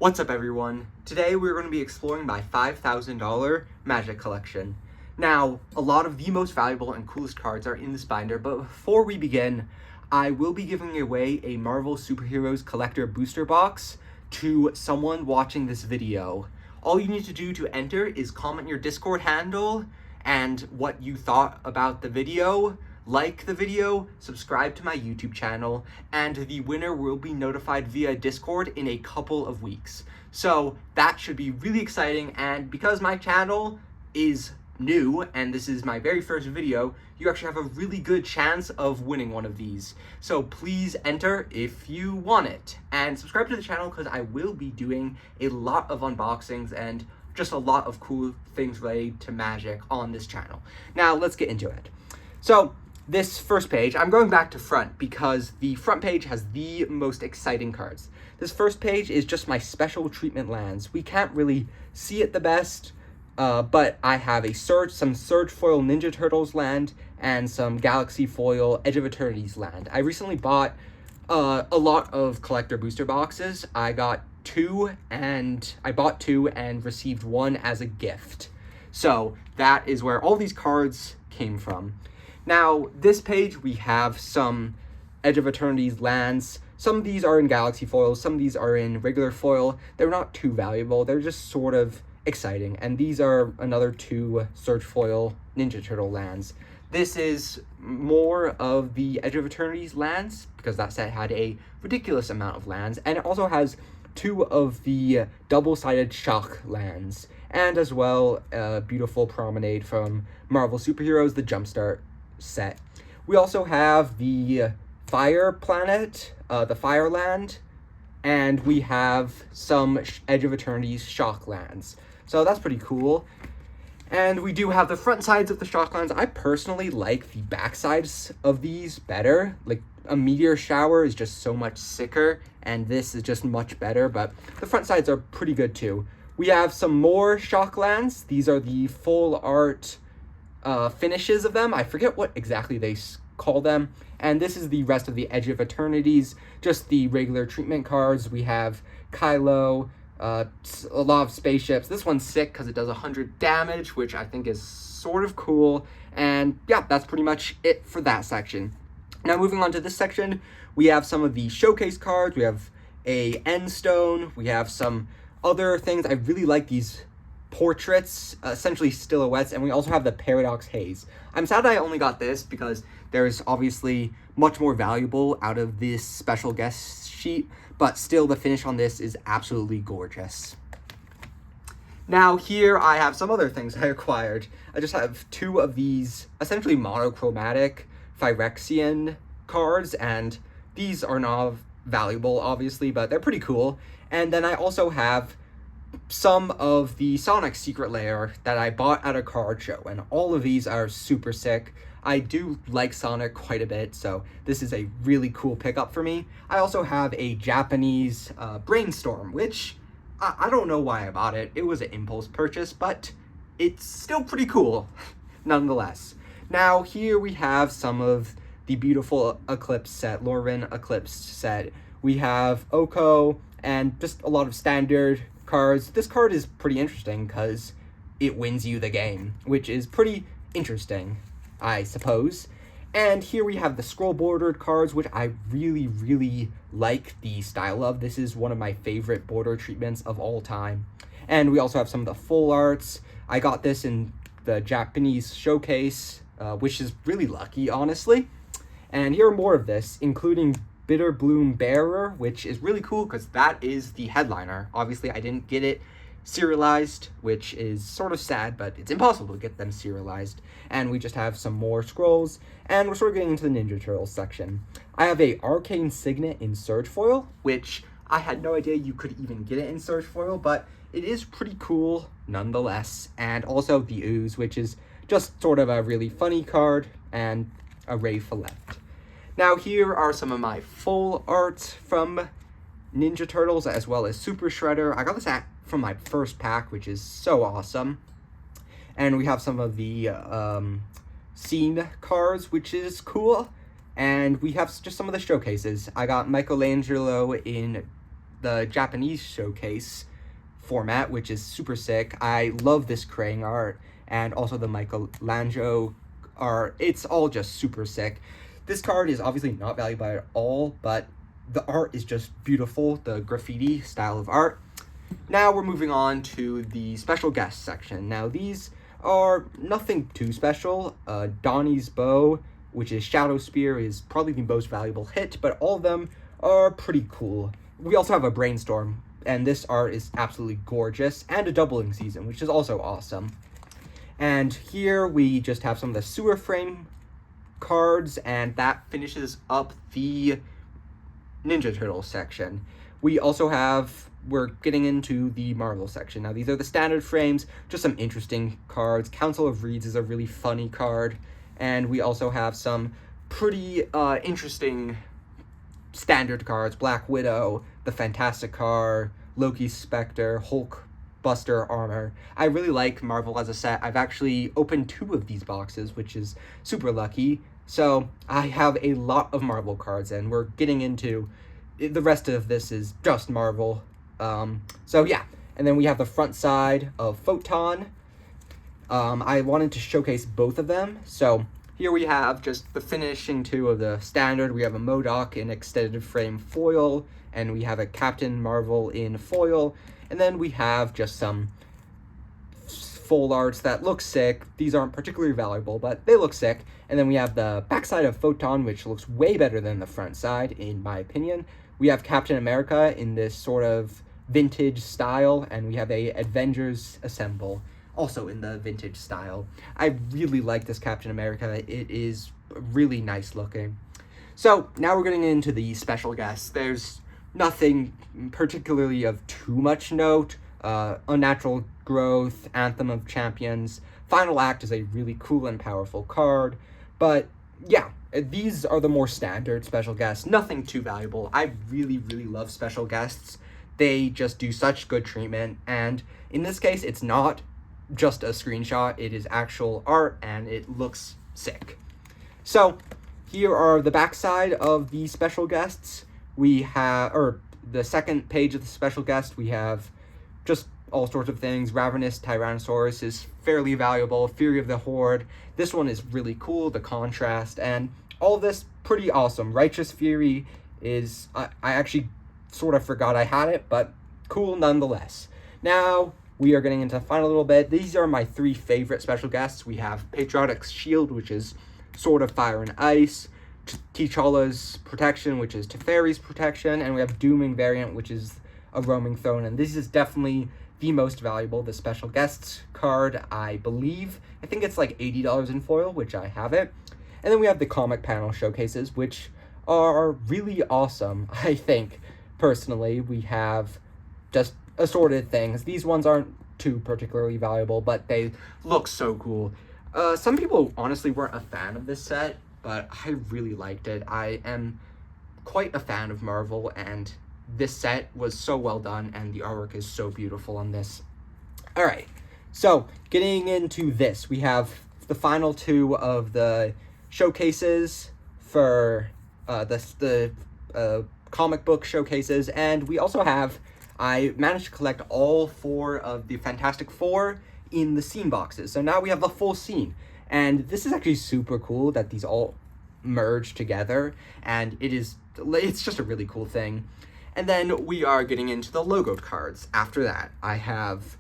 What's up, everyone? Today we're going to be exploring my $5,000 Magic collection. Now, a lot of the most valuable and coolest cards are in this binder, but before we begin, I will be giving away a Marvel Superheroes Collector Booster Box to someone watching this video. All you need to do to enter is comment your Discord handle and what you thought about the video, like the video, subscribe to my YouTube channel, and the winner will be notified via Discord in a couple of weeks. So that should be really exciting, and because my channel is new and this is my very first video, you actually have a really good chance of winning one of these. So please enter if you want it, and subscribe to the channel because I will be doing a lot of unboxings and just a lot of cool things related to Magic on this channel. Now let's get into it. So this first page, I'm going back to front because the front page has the most exciting cards. This first page is just my special treatment lands. We can't really see it the best, but I have some Surge Foil Ninja Turtles land and some Galaxy Foil Edge of Eternity's land. I recently bought a lot of collector booster boxes. I bought two and received one as a gift. So that is where all these cards came from. Now, this page, we have some Edge of Eternity's lands. Some of these are in Galaxy Foil, some of these are in regular foil. They're not too valuable, they're just sort of exciting. And these are another two Surge Foil Ninja Turtle lands. This is more of the Edge of Eternity's lands, because that set had a ridiculous amount of lands. And it also has two of the double-sided shock lands. And as well, a beautiful promenade from Marvel Superheroes, the Jumpstart set. We also have the Fire Planet, the Fire Land, and we have some Edge of Eternity's Shock lands. So that's pretty cool. And we do have the front sides of the Shock lands. I personally like the back sides of these better. Like, a Meteor Shower is just so much sicker, and this is just much better, but the front sides are pretty good too. We have some more Shock lands. These are the full art finishes of them. I forget what exactly they call them. And this is the rest of the Edge of Eternities, just the regular treatment cards. We have Kylo, a lot of spaceships. This one's sick because it does 100 damage, which I think is sort of cool. And yeah, that's pretty much it for that section. Now moving on to this section, we have some of the showcase cards. We have a End Stone. We have some other things. I really like these portraits, essentially silhouettes, and we also have the Paradox Haze. I'm sad I only got this because there's obviously much more valuable out of this special guest sheet, but still the finish on this is absolutely gorgeous. Now here I have some other things I acquired. I just have two of these essentially monochromatic Phyrexian cards, and these are not valuable obviously, but they're pretty cool. And then I also have some of the Sonic Secret Lair that I bought at a card show, and all of these are super sick. I do like Sonic quite a bit, so this is a really cool pickup for me. I also have a Japanese Brainstorm, which I don't know why I bought it. It was an impulse purchase, but it's still pretty cool nonetheless. Now here we have some of the beautiful Eclipse set, Lorwyn Eclipse set. We have Oko and just a lot of standard cards. This card is pretty interesting because it wins you the game, which is pretty interesting, I suppose. And here we have the scroll bordered cards, which I really like the style of. This is one of my favorite border treatments of all time. And we also have some of the full arts. I got this in the Japanese showcase, which is really lucky, honestly. And here are more of this, including Bitter Bloom Bearer, which is really cool because that is the headliner. Obviously, I didn't get it serialized, which is sort of sad, but it's impossible to get them serialized. And we just have some more scrolls, and we're sort of getting into the Ninja Turtles section. I have a Arcane Signet in Surge Foil, which I had no idea you could even get it in Surge Foil, but it is pretty cool nonetheless. And also the Ooze, which is just sort of a really funny card, and a Ray Follett. Now here are some of my full art from Ninja Turtles as well as Super Shredder. I got this from my first pack, which is so awesome. And we have some of the scene cards, which is cool. And we have just some of the showcases. I got Michelangelo in the Japanese showcase format, which is super sick. I love this Krang art, and also the Michelangelo art. It's all just super sick. This card is obviously not valuable at all, but the art is just beautiful, the graffiti style of art. Now we're moving on to the special guest section. Now these are nothing too special. Donnie's bow, which is Shadow Spear, is probably the most valuable hit, but all of them are pretty cool. We also have a Brainstorm, and this art is absolutely gorgeous, and a Doubling Season, which is also awesome. And here we just have some of the Sewer Frame cards, and that finishes up the Ninja Turtle section. We also we're getting into the Marvel section. Now, these are the standard frames, just some interesting cards. Council of Reeds is a really funny card, and we also have some pretty interesting standard cards. Black Widow, the Fantastic Car, Loki's Spectre, Hulk Buster Armor. I really like Marvel as a set. I've actually opened 2 of these boxes, which is super lucky. So I have a lot of Marvel cards, and we're getting into the rest of this is just Marvel. So yeah, and then we have the front side of Photon. I wanted to showcase both of them. So here we have just the finishing 2 of the standard. We have a MODOK in extended frame foil, and we have a Captain Marvel in foil. And then we have just some full arts that look sick. These aren't particularly valuable, but they look sick. And then we have the backside of Photon, which looks way better than the front side, in my opinion. We have Captain America in this sort of vintage style, and we have a Avengers Assemble, also in the vintage style. I really like this Captain America. It is really nice looking. So now we're getting into the special guests. There's nothing particularly of too much note. Unnatural Growth, Anthem of Champions. Final Act is a really cool and powerful card. But yeah, these are the more standard special guests. Nothing too valuable. I really, really love special guests. They just do such good treatment. And in this case, it's not just a screenshot. It is actual art, and it looks sick. So here are the backside of the special guests. We have, or the second page of the special guest, we have just all sorts of things. Ravenous Tyrannosaurus is fairly valuable. Fury of the Horde. This one is really cool, the contrast, and all of this pretty awesome. Righteous Fury is, I actually sort of forgot I had it, but cool nonetheless. Now, we are getting into the final little bit. These are my 3 favorite special guests. We have Patriotic Shield, which is Sword of Fire and Ice. T'Challa's Protection, which is Teferi's Protection. And we have Dooming Variant, which is a Roaming Throne. And this is definitely the most valuable, the special guests card, I believe. I think it's like $80 in foil, which I have it. And then we have the comic panel showcases, which are really awesome, I think. Personally, we have just assorted things. These ones aren't too particularly valuable, but they look so cool. Some people honestly weren't a fan of this set, but I really liked it. I am quite a fan of Marvel, and this set was so well done, and the artwork is so beautiful on this. Alright, so getting into this, we have the final 2 of the showcases for the comic book showcases, and we also have, I managed to collect all 4 of the Fantastic Four in the scene boxes. So now we have the full scene, and this is actually super cool that these all merge together, and it's just a really cool thing. And then we are getting into the logoed cards. After that, I have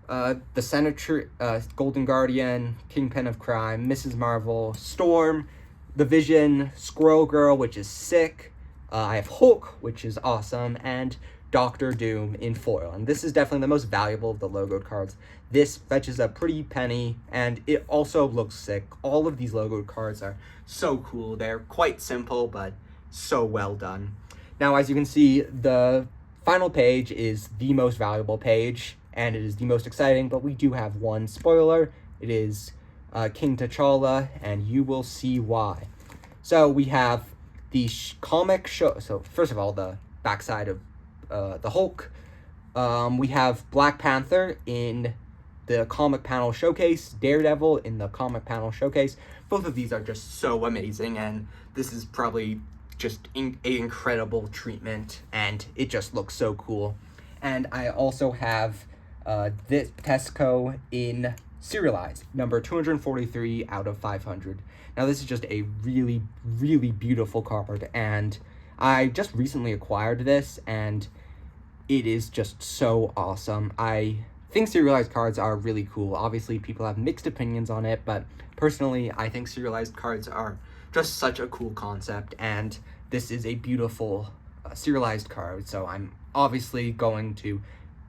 the Senator, Golden Guardian, Kingpin of Crime, Mrs. Marvel, Storm, the Vision, Squirrel Girl, which is sick. I have Hulk, which is awesome, and Doctor Doom in foil. And this is definitely the most valuable of the logoed cards. This fetches a pretty penny, and it also looks sick. All of these logoed cards are so cool. They're quite simple, but so well done. Now, as you can see, the final page is the most valuable page, and it is the most exciting, but we do have one spoiler. It is King T'Challa, and you will see why. So we have the comic show. So first of all, the backside of the Hulk. We have Black Panther in the comic panel showcase, Daredevil in the comic panel showcase. Both of these are just so amazing, and this is probably just an incredible treatment, and it just looks so cool. And I also have this Tesco in serialized, number 243 out of 500. Now this is just a really, really beautiful card, and I just recently acquired this, and it is just so awesome. I think serialized cards are really cool. Obviously, people have mixed opinions on it, but personally, I think serialized cards are just such a cool concept, and this is a beautiful serialized card, so I'm obviously going to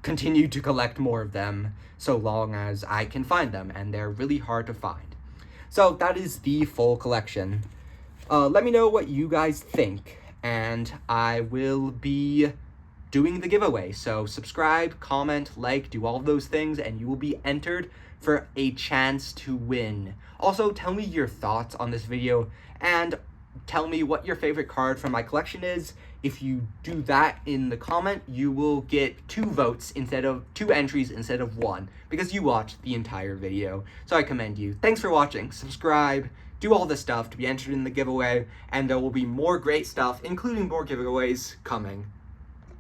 continue to collect more of them so long as I can find them, and they're really hard to find. So that is the full collection. Let me know what you guys think, and I will be doing the giveaway. So subscribe, comment, like, do all of those things, and you will be entered for a chance to win. Also, tell me your thoughts on this video, and tell me what your favorite card from my collection is. If you do that in the comment, you will get 2 entries instead of 1, because you watched the entire video. So I commend you. Thanks for watching. Subscribe, do all this stuff to be entered in the giveaway, and there will be more great stuff, including more giveaways, coming.